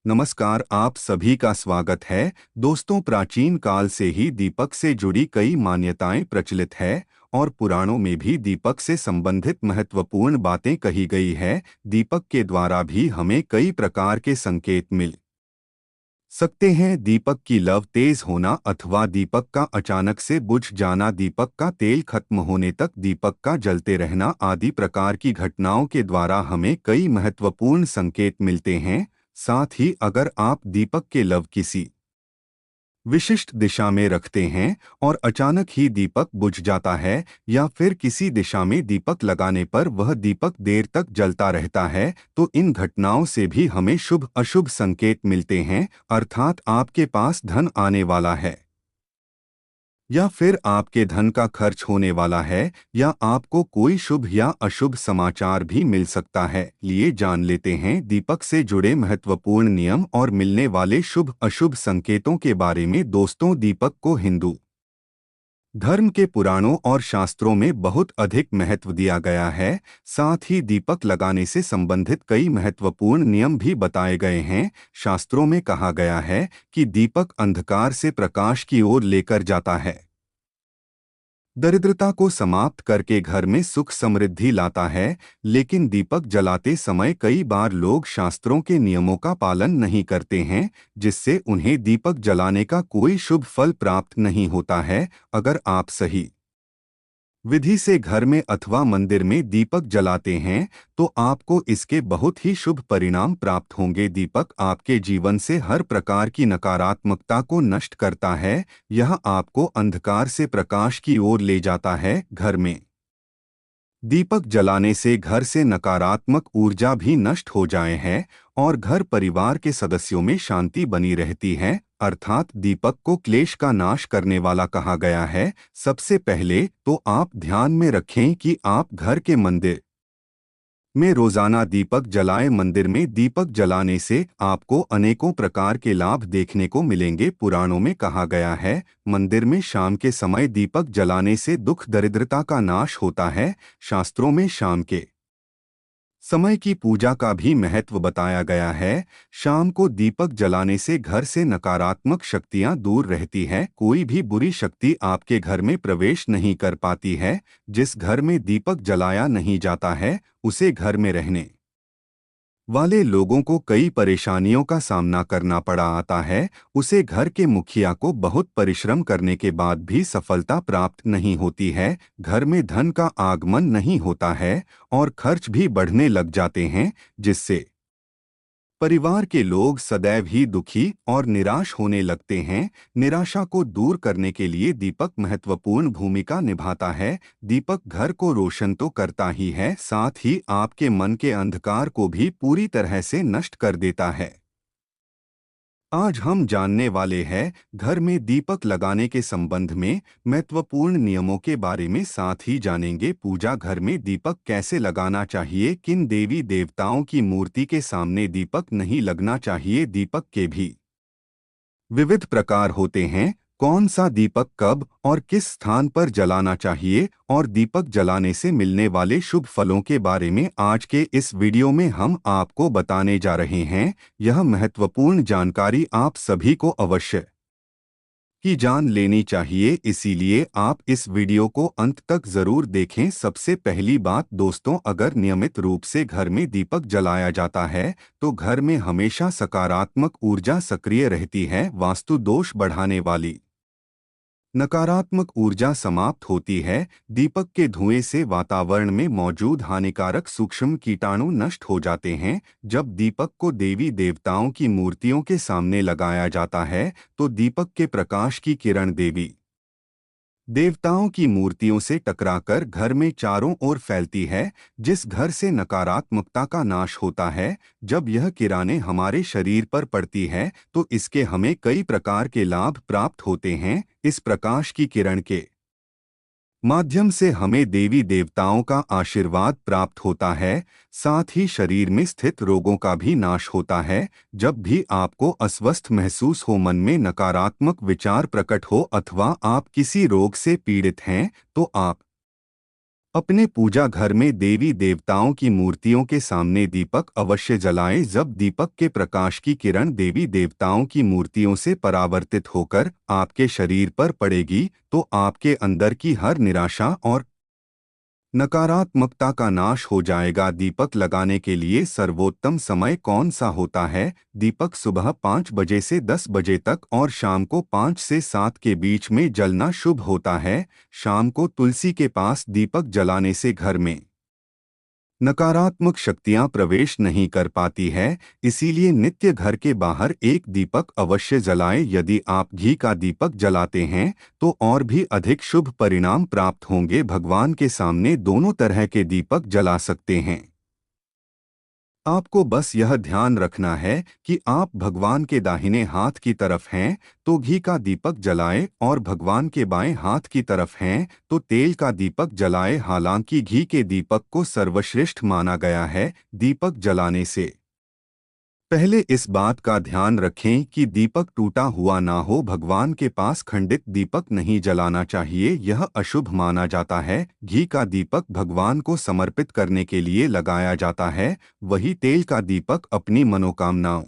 नमस्कार, आप सभी का स्वागत है। दोस्तों, प्राचीन काल से ही दीपक से जुड़ी कई मान्यताएं प्रचलित है और पुराणों में भी दीपक से संबंधित महत्वपूर्ण बातें कही गई है। दीपक के द्वारा भी हमें कई प्रकार के संकेत मिल सकते हैं। दीपक की लौ तेज होना अथवा दीपक का अचानक से बुझ जाना, दीपक का तेल खत्म होने तक दीपक का जलते रहना आदि प्रकार की घटनाओं के द्वारा हमें कई महत्वपूर्ण संकेत मिलते हैं। साथ ही अगर आप दीपक के लौ किसी विशिष्ट दिशा में रखते हैं और अचानक ही दीपक बुझ जाता है या फिर किसी दिशा में दीपक लगाने पर वह दीपक देर तक जलता रहता है, तो इन घटनाओं से भी हमें शुभ अशुभ संकेत मिलते हैं। अर्थात आपके पास धन आने वाला है या फिर आपके धन का खर्च होने वाला है या आपको कोई शुभ या अशुभ समाचार भी मिल सकता है। लिए जान लेते हैं दीपक से जुड़े महत्वपूर्ण नियम और मिलने वाले शुभ अशुभ संकेतों के बारे में। दोस्तों, दीपक को हिंदू धर्म के पुराणों और शास्त्रों में बहुत अधिक महत्व दिया गया है। साथ ही दीपक लगाने से संबंधित कई महत्वपूर्ण नियम भी बताए गए हैं। शास्त्रों में कहा गया है कि दीपक अंधकार से प्रकाश की ओर लेकर जाता है, दरिद्रता को समाप्त करके घर में सुख समृद्धि लाता है। लेकिन दीपक जलाते समय कई बार लोग शास्त्रों के नियमों का पालन नहीं करते हैं, जिससे उन्हें दीपक जलाने का कोई शुभ फल प्राप्त नहीं होता है। अगर आप सही विधि से घर में अथवा मंदिर में दीपक जलाते हैं तो आपको इसके बहुत ही शुभ परिणाम प्राप्त होंगे। दीपक आपके जीवन से हर प्रकार की नकारात्मकता को नष्ट करता है। यह आपको अंधकार से प्रकाश की ओर ले जाता है। घर में दीपक जलाने से घर से नकारात्मक ऊर्जा भी नष्ट हो जाए है और घर परिवार के सदस्यों में शांति बनी रहती है। अर्थात दीपक को क्लेश का नाश करने वाला कहा गया है। सबसे पहले तो आप ध्यान में रखें कि आप घर के मंदिर में रोजाना दीपक जलाएं। मंदिर में दीपक जलाने से आपको अनेकों प्रकार के लाभ देखने को मिलेंगे। पुराणों में कहा गया है, मंदिर में शाम के समय दीपक जलाने से दुख दरिद्रता का नाश होता है। शास्त्रों में शाम के समय की पूजा का भी महत्व बताया गया है। शाम को दीपक जलाने से घर से नकारात्मक शक्तियां दूर रहती हैं। कोई भी बुरी शक्ति आपके घर में प्रवेश नहीं कर पाती है। जिस घर में दीपक जलाया नहीं जाता है, उसे घर में रहने वाले लोगों को कई परेशानियों का सामना करना पड़ा आता है। उसे घर के मुखिया को बहुत परिश्रम करने के बाद भी सफलता प्राप्त नहीं होती है। घर में धन का आगमन नहीं होता है और खर्च भी बढ़ने लग जाते हैं, जिससे परिवार के लोग सदैव ही दुखी और निराश होने लगते हैं। निराशा को दूर करने के लिए दीपक महत्वपूर्ण भूमिका निभाता है। दीपक घर को रोशन तो करता ही है, साथ ही आपके मन के अंधकार को भी पूरी तरह से नष्ट कर देता है। आज हम जानने वाले हैं घर में दीपक लगाने के संबंध में महत्वपूर्ण नियमों के बारे में। साथ ही जानेंगे पूजा घर में दीपक कैसे लगाना चाहिए, किन देवी देवताओं की मूर्ति के सामने दीपक नहीं लगना चाहिए, दीपक के भी विविध प्रकार होते हैं, कौन सा दीपक कब और किस स्थान पर जलाना चाहिए और दीपक जलाने से मिलने वाले शुभ फलों के बारे में आज के इस वीडियो में हम आपको बताने जा रहे हैं। यह महत्वपूर्ण जानकारी आप सभी को अवश्य की जान लेनी चाहिए, इसीलिए आप इस वीडियो को अंत तक जरूर देखें। सबसे पहली बात दोस्तों, अगर नियमित रूप से घर में दीपक जलाया जाता है तो घर में हमेशा सकारात्मक ऊर्जा सक्रिय रहती है। वास्तु दोष बढ़ाने वाली नकारात्मक ऊर्जा समाप्त होती है। दीपक के धुएं से वातावरण में मौजूद हानिकारक सूक्ष्म कीटाणु नष्ट हो जाते हैं। जब दीपक को देवी देवताओं की मूर्तियों के सामने लगाया जाता है तो दीपक के प्रकाश की किरण देवी देवताओं की मूर्तियों से टकराकर घर में चारों ओर फैलती है, जिस घर से नकारात्मकता का नाश होता है। जब यह किरणें हमारे शरीर पर पड़ती है तो इसके हमें कई प्रकार के लाभ प्राप्त होते हैं। इस प्रकाश की किरण के माध्यम से हमें देवी देवताओं का आशीर्वाद प्राप्त होता है। साथ ही शरीर में स्थित रोगों का भी नाश होता है। जब भी आपको अस्वस्थ महसूस हो, मन में नकारात्मक विचार प्रकट हो अथवा आप किसी रोग से पीड़ित हैं, तो आप अपने पूजा घर में देवी देवताओं की मूर्तियों के सामने दीपक अवश्य जलाएं। जब दीपक के प्रकाश की किरण देवी देवताओं की मूर्तियों से परावर्तित होकर आपके शरीर पर पड़ेगी तो आपके अंदर की हर निराशा और नकारात्मकता का नाश हो जाएगा। दीपक लगाने के लिए सर्वोत्तम समय कौन सा होता है? दीपक सुबह 5 बजे से 10 बजे तक और शाम को 5 से 7 के बीच में जलना शुभ होता है। शाम को तुलसी के पास दीपक जलाने से घर में नकारात्मक शक्तियां प्रवेश नहीं कर पाती है, इसीलिए नित्य घर के बाहर एक दीपक अवश्य जलाएं। यदि आप घी का दीपक जलाते हैं तो और भी अधिक शुभ परिणाम प्राप्त होंगे। भगवान के सामने दोनों तरह के दीपक जला सकते हैं। आपको बस यह ध्यान रखना है कि आप भगवान के दाहिने हाथ की तरफ हैं तो घी का दीपक जलाएं और भगवान के बाएं हाथ की तरफ हैं तो तेल का दीपक जलाएं। हालांकि घी के दीपक को सर्वश्रेष्ठ माना गया है। दीपक जलाने से पहले इस बात का ध्यान रखें कि दीपक टूटा हुआ ना हो। भगवान के पास खंडित दीपक नहीं जलाना चाहिए, यह अशुभ माना जाता है। घी का दीपक भगवान को समर्पित करने के लिए लगाया जाता है, वही तेल का दीपक अपनी मनोकामनाओं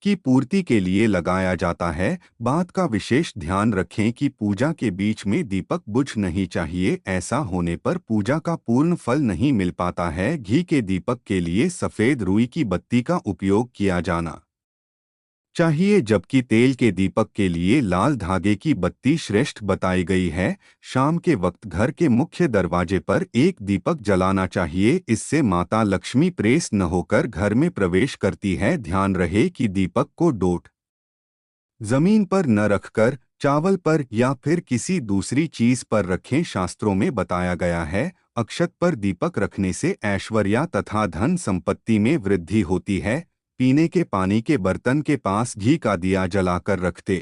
की पूर्ति के लिए लगाया जाता है। बात का विशेष ध्यान रखें कि पूजा के बीच में दीपक बुझ नहीं चाहिए, ऐसा होने पर पूजा का पूर्ण फल नहीं मिल पाता है। घी के दीपक के लिए सफ़ेद रुई की बत्ती का उपयोग किया जाना चाहिए, जबकि तेल के दीपक के लिए लाल धागे की बत्ती श्रेष्ठ बताई गई है। शाम के वक्त घर के मुख्य दरवाजे पर एक दीपक जलाना चाहिए, इससे माता लक्ष्मी प्रेस न होकर घर में प्रवेश करती है। ध्यान रहे कि दीपक को डोट जमीन पर न रखकर चावल पर या फिर किसी दूसरी चीज पर रखें। शास्त्रों में बताया गया है, अक्षत पर दीपक रखने से ऐश्वर्य तथा धन संपत्ति में वृद्धि होती है। पीने के पानी के बर्तन के पास घी का दिया जलाकर रखते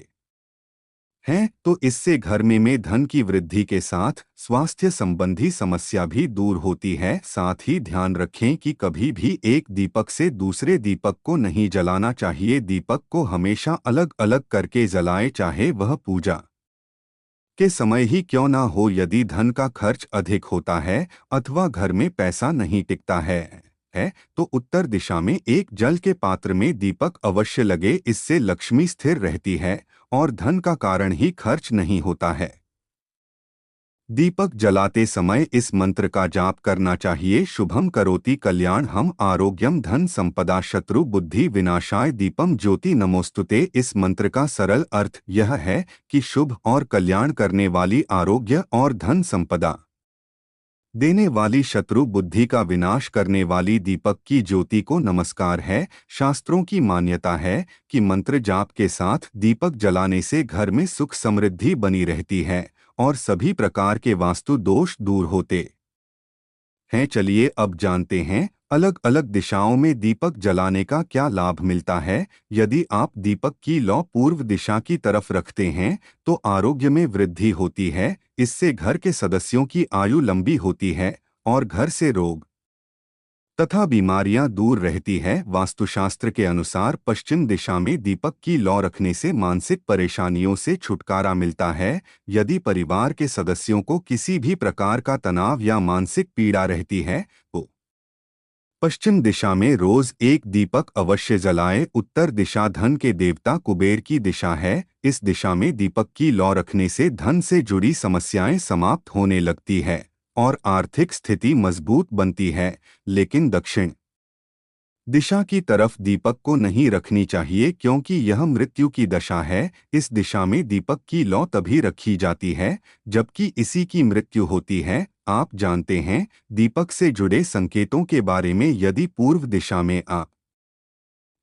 हैं तो इससे घर में धन की वृद्धि के साथ स्वास्थ्य संबंधी समस्या भी दूर होती है। साथ ही ध्यान रखें कि कभी भी एक दीपक से दूसरे दीपक को नहीं जलाना चाहिए। दीपक को हमेशा अलग अलग करके जलाएं, चाहे वह पूजा के समय ही क्यों ना हो। यदि धन का खर्च अधिक होता है अथवा घर में पैसा नहीं टिकता है तो उत्तर दिशा में एक जल के पात्र में दीपक अवश्य लगे, इससे लक्ष्मी स्थिर रहती है और धन का कारण ही खर्च नहीं होता है। दीपक जलाते समय इस मंत्र का जाप करना चाहिए, शुभम करोति कल्याण हम आरोग्यम धन संपदा शत्रु बुद्धि विनाशाय दीपम ज्योति नमोस्तुते। इस मंत्र का सरल अर्थ यह है कि शुभ और कल्याण करने वाली, आरोग्य और धन संपदा देने वाली, शत्रु बुद्धि का विनाश करने वाली दीपक की ज्योति को नमस्कार है। शास्त्रों की मान्यता है कि मंत्र जाप के साथ दीपक जलाने से घर में सुख समृद्धि बनी रहती है और सभी प्रकार के वास्तु दोष दूर होते हैं। चलिए अब जानते हैं अलग अलग दिशाओं में दीपक जलाने का क्या लाभ मिलता है। यदि आप दीपक की लौ पूर्व दिशा की तरफ रखते हैं तो आरोग्य में वृद्धि होती है, इससे घर के सदस्यों की आयु लंबी होती है और घर से रोग तथा बीमारियां दूर रहती है। वास्तुशास्त्र के अनुसार पश्चिम दिशा में दीपक की लौ रखने से मानसिक परेशानियों से छुटकारा मिलता है। यदि परिवार के सदस्यों को किसी भी प्रकार का तनाव या मानसिक पीड़ा रहती है तो पश्चिम दिशा में रोज एक दीपक अवश्य जलाएं। उत्तर दिशा धन के देवता कुबेर की दिशा है, इस दिशा में दीपक की लौ रखने से धन से जुड़ी समस्याएं समाप्त होने लगती है और आर्थिक स्थिति मजबूत बनती है। लेकिन दक्षिण दिशा की तरफ दीपक को नहीं रखनी चाहिए क्योंकि यह मृत्यु की दशा है। इस दिशा में दीपक की लौ तभी रखी जाती है जबकि इसी की मृत्यु होती है। आप जानते हैं दीपक से जुड़े संकेतों के बारे में? यदि पूर्व दिशा में आप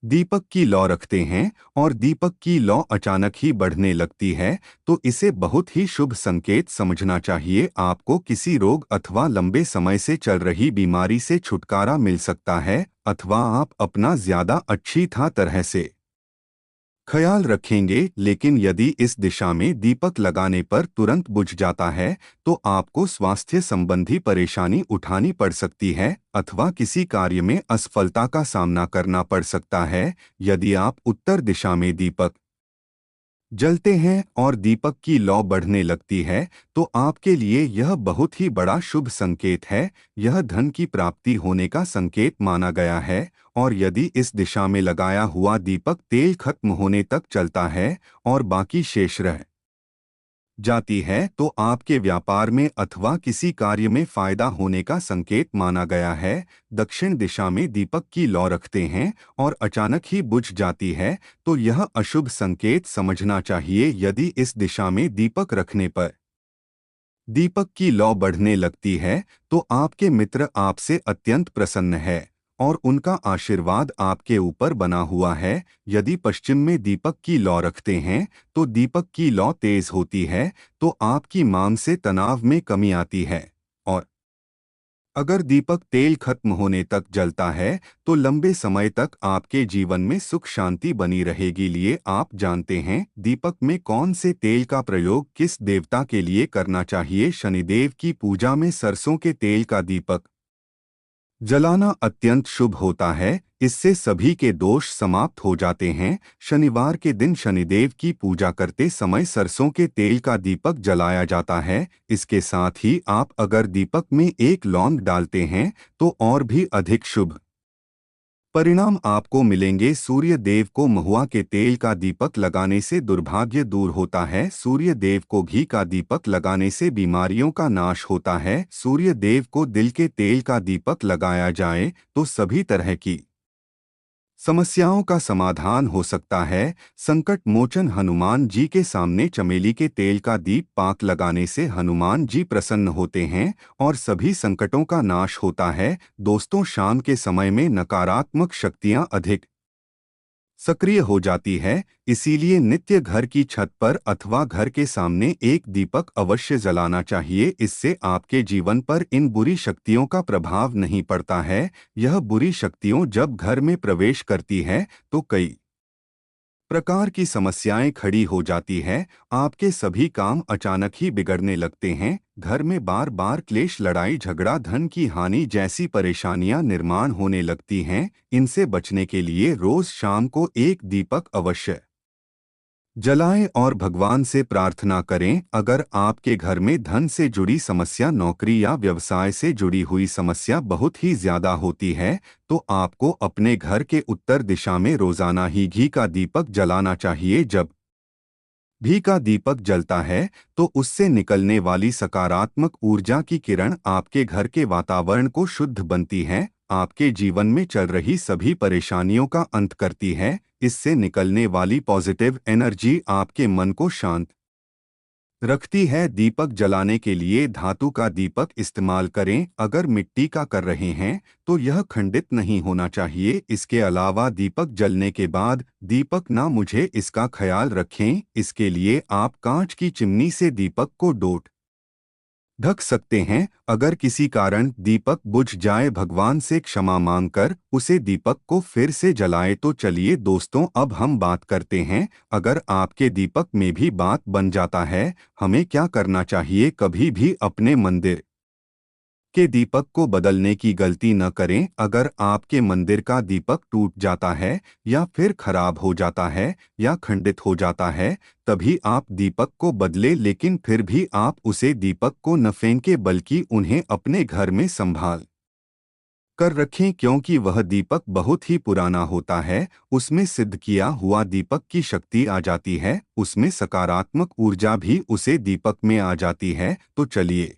दीपक की लौ रखते हैं और दीपक की लौ अचानक ही बढ़ने लगती है तो इसे बहुत ही शुभ संकेत समझना चाहिए। आपको किसी रोग अथवा लंबे समय से चल रही बीमारी से छुटकारा मिल सकता है अथवा आप अपना ज्यादा अच्छी तरह से ख्याल रखेंगे। लेकिन यदि इस दिशा में दीपक लगाने पर तुरंत बुझ जाता है तो आपको स्वास्थ्य संबंधी परेशानी उठानी पड़ सकती है अथवा किसी कार्य में असफलता का सामना करना पड़ सकता है। यदि आप उत्तर दिशा में दीपक जलते हैं और दीपक की लौ बढ़ने लगती है, तो आपके लिए यह बहुत ही बड़ा शुभ संकेत है। यह धन की प्राप्ति होने का संकेत माना गया है। और यदि इस दिशा में लगाया हुआ दीपक तेल खत्म होने तक चलता है और बाकी शेष रह जाती है, तो आपके व्यापार में अथवा किसी कार्य में फायदा होने का संकेत माना गया है। दक्षिण दिशा में दीपक की लौ रखते हैं और अचानक ही बुझ जाती है, तो यह अशुभ संकेत समझना चाहिए। यदि इस दिशा में दीपक रखने पर दीपक की लौ बढ़ने लगती है, तो आपके मित्र आपसे अत्यंत प्रसन्न है और उनका आशीर्वाद आपके ऊपर बना हुआ है। यदि पश्चिम में दीपक की लौ रखते हैं, तो दीपक की लौ तेज होती है, तो आपकी मांग से तनाव में कमी आती है। और अगर दीपक तेल खत्म होने तक जलता है, तो लंबे समय तक आपके जीवन में सुख शांति बनी रहेगी। लिए आप जानते हैं दीपक में कौन से तेल का प्रयोग किस देवता के लिए करना चाहिए। शनिदेव की पूजा में सरसों के तेल का दीपक जलाना अत्यंत शुभ होता है। इससे सभी के दोष समाप्त हो जाते हैं। शनिवार के दिन शनिदेव की पूजा करते समय सरसों के तेल का दीपक जलाया जाता है। इसके साथ ही आप अगर दीपक में एक लौंग डालते हैं, तो और भी अधिक शुभ परिणाम आपको मिलेंगे। सूर्य देव को महुआ के तेल का दीपक लगाने से दुर्भाग्य दूर होता है। सूर्य देव को घी का दीपक लगाने से बीमारियों का नाश होता है। सूर्य देव को दिल के तेल का दीपक लगाया जाए, तो सभी तरह की समस्याओं का समाधान हो सकता है। संकट मोचन हनुमान जी के सामने चमेली के तेल का दीप पाक लगाने से हनुमान जी प्रसन्न होते हैं और सभी संकटों का नाश होता है। दोस्तों, शाम के समय में नकारात्मक शक्तियां अधिक सक्रिय हो जाती है, इसीलिए नित्य घर की छत पर अथवा घर के सामने एक दीपक अवश्य जलाना चाहिए। इससे आपके जीवन पर इन बुरी शक्तियों का प्रभाव नहीं पड़ता है। यह बुरी शक्तियों जब घर में प्रवेश करती है, तो कई प्रकार की समस्याएं खड़ी हो जाती है। आपके सभी काम अचानक ही बिगड़ने लगते हैं। घर में बार बार क्लेश, लड़ाई झगड़ा, धन की हानि जैसी परेशानियां निर्माण होने लगती हैं। इनसे बचने के लिए रोज शाम को एक दीपक अवश्य जलाएं और भगवान से प्रार्थना करें। अगर आपके घर में धन से जुड़ी समस्या, नौकरी या व्यवसाय से जुड़ी हुई समस्या बहुत ही ज्यादा होती है, तो आपको अपने घर के उत्तर दिशा में रोजाना ही घी का दीपक जलाना चाहिए। जब घी का दीपक जलता है, तो उससे निकलने वाली सकारात्मक ऊर्जा की किरण आपके घर के वातावरण को शुद्ध बनती है, आपके जीवन में चल रही सभी परेशानियों का अंत करती है। इससे निकलने वाली पॉजिटिव एनर्जी आपके मन को शांत रखती है। दीपक जलाने के लिए धातु का दीपक इस्तेमाल करें। अगर मिट्टी का कर रहे हैं, तो यह खंडित नहीं होना चाहिए। इसके अलावा दीपक जलने के बाद दीपक ना मुझे इसका ख्याल रखें। इसके लिए आप कांच की चिमनी से दीपक को डोट ढक सकते हैं। अगर किसी कारण दीपक बुझ जाए, भगवान से क्षमा मांगकर उसे दीपक को फिर से जलाए। तो चलिए दोस्तों, अब हम बात करते हैं, अगर आपके दीपक में भी बात बन जाता है, हमें क्या करना चाहिए। कभी भी अपने मंदिर के दीपक को बदलने की गलती न करें। अगर आपके मंदिर का दीपक टूट जाता है या फिर खराब हो जाता है या खंडित हो जाता है, तभी आप दीपक को बदले। लेकिन फिर भी आप उसे दीपक को न फेंकें, बल्कि उन्हें अपने घर में संभाल कर रखें, क्योंकि वह दीपक बहुत ही पुराना होता है। उसमें सिद्ध किया हुआ दीपक की शक्ति आ जाती है, उसमें सकारात्मक ऊर्जा भी उसे दीपक में आ जाती है। तो चलिए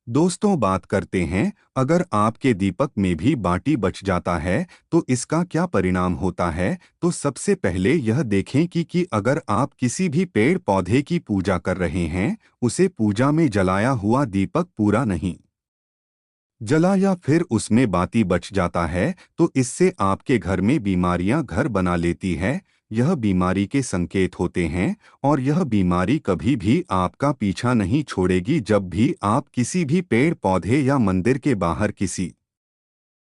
दोस्तों, बात करते हैं, अगर आपके दीपक में भी बाटी बच जाता है, तो इसका क्या परिणाम होता है। तो सबसे पहले यह देखें कि अगर आप किसी भी पेड़ पौधे की पूजा कर रहे हैं, उसे पूजा में जलाया हुआ दीपक पूरा नहीं जला या फिर उसमें बाती बच जाता है, तो इससे आपके घर में बीमारियां घर बना लेती है। यह बीमारी के संकेत होते हैं और यह बीमारी कभी भी आपका पीछा नहीं छोड़ेगी। जब भी आप किसी भी पेड़ पौधे या मंदिर के बाहर किसी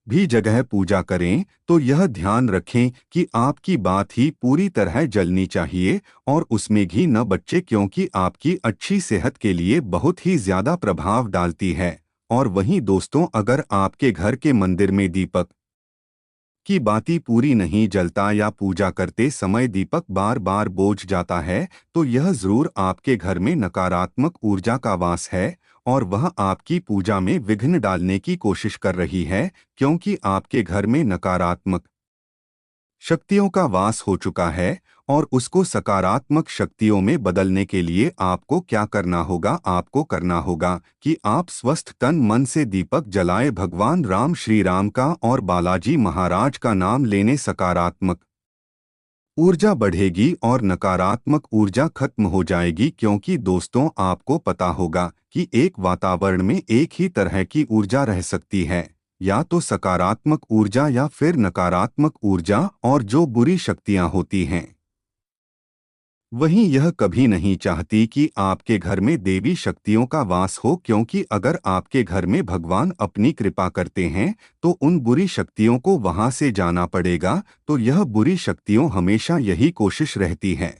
भी जगह पूजा करें, तो यह ध्यान रखें कि आपकी बात ही पूरी तरह जलनी चाहिए और उसमें घी न बचे, क्योंकि आपकी अच्छी सेहत के लिए बहुत ही ज्यादा प्रभाव डालती है। और वहीं दोस्तों, अगर आपके घर के मंदिर में दीपक की बाती पूरी नहीं जलता या पूजा करते समय दीपक बार बार बुझ जाता है, तो यह जरूर आपके घर में नकारात्मक ऊर्जा का वास है और वह आपकी पूजा में विघ्न डालने की कोशिश कर रही है, क्योंकि आपके घर में नकारात्मक शक्तियों का वास हो चुका है। और उसको सकारात्मक शक्तियों में बदलने के लिए आपको क्या करना होगा? आपको करना होगा कि आप स्वस्थ तन मन से दीपक जलाए, भगवान राम श्री राम का और बालाजी महाराज का नाम लेने सकारात्मक ऊर्जा बढ़ेगी और नकारात्मक ऊर्जा खत्म हो जाएगी। क्योंकि दोस्तों, आपको पता होगा कि एक वातावरण में एक ही तरह की ऊर्जा रह सकती है, या तो सकारात्मक ऊर्जा या फिर नकारात्मक ऊर्जा, और जो बुरी शक्तियां होती हैं वहीं यह कभी नहीं चाहती कि आपके घर में देवी शक्तियों का वास हो। क्योंकि अगर आपके घर में भगवान अपनी कृपा करते हैं तो उन बुरी शक्तियों को वहां से जाना पड़ेगा। तो यह बुरी शक्तियों हमेशा यही कोशिश रहती है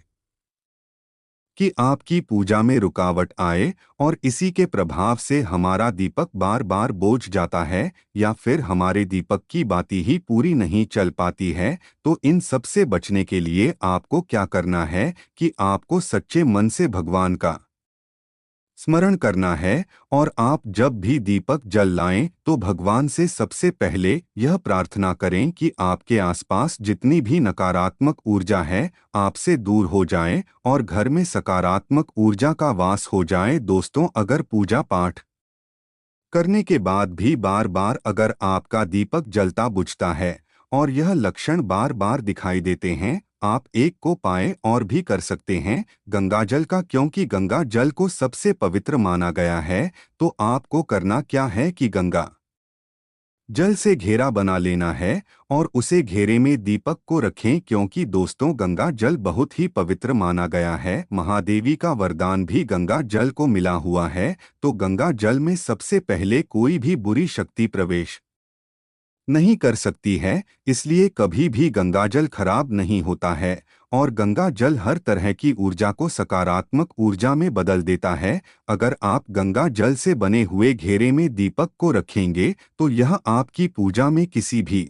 कि आपकी पूजा में रुकावट आए, और इसी के प्रभाव से हमारा दीपक बार बार बुझ जाता है या फिर हमारे दीपक की बाती ही पूरी नहीं चल पाती है। तो इन सब से बचने के लिए आपको क्या करना है कि आपको सच्चे मन से भगवान का स्मरण करना है। और आप जब भी दीपक जल लाएं तो भगवान से सबसे पहले यह प्रार्थना करें कि आपके आसपास जितनी भी नकारात्मक ऊर्जा है आपसे दूर हो जाए और घर में सकारात्मक ऊर्जा का वास हो जाए। दोस्तों, अगर पूजा पाठ करने के बाद भी बार बार अगर आपका दीपक जलता बुझता है और यह लक्षण बार बार दिखाई देते हैं, आप एक को पाए और भी कर सकते हैं गंगा जल का। क्योंकि गंगा जल को सबसे पवित्र माना गया है। तो आपको करना क्या है कि गंगा जल से घेरा बना लेना है और उसे घेरे में दीपक को रखें। क्योंकि दोस्तों, गंगा जल बहुत ही पवित्र माना गया है। महादेवी का वरदान भी गंगा जल को मिला हुआ है। तो गंगा जल में सबसे पहले कोई भी बुरी शक्ति प्रवेश नहीं कर सकती है, इसलिए कभी भी गंगाजल खराब नहीं होता है। और गंगा जल हर तरह की ऊर्जा को सकारात्मक ऊर्जा में बदल देता है। अगर आप गंगा जल से बने हुए घेरे में दीपक को रखेंगे तो यह आपकी पूजा में किसी भी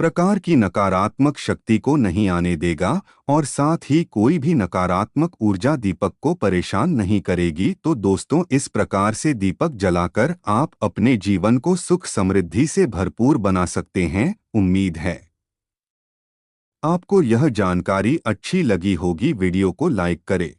प्रकार की नकारात्मक शक्ति को नहीं आने देगा और साथ ही कोई भी नकारात्मक ऊर्जा दीपक को परेशान नहीं करेगी। तो दोस्तों, इस प्रकार से दीपक जलाकर आप अपने जीवन को सुख समृद्धि से भरपूर बना सकते हैं। उम्मीद है आपको यह जानकारी अच्छी लगी होगी। वीडियो को लाइक करें।